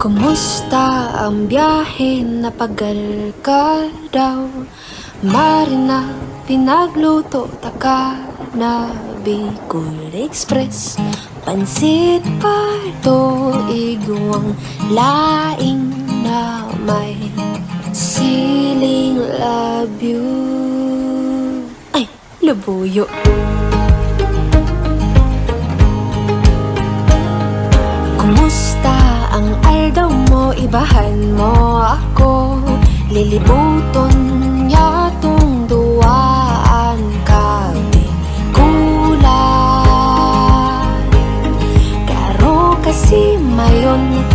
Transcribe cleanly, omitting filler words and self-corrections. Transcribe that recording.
Kumusta ang biyahe? Napagal ka daw? Marina, pinagluto taka na Bicol Express. Pansit pardo, igwang laing na may siling labyo. Ay, labuyo. Kumusta ang aldaw mo? Ibahan mo ako. Lilibuton yatong duwaan kabi kulan. Karo kasi mayon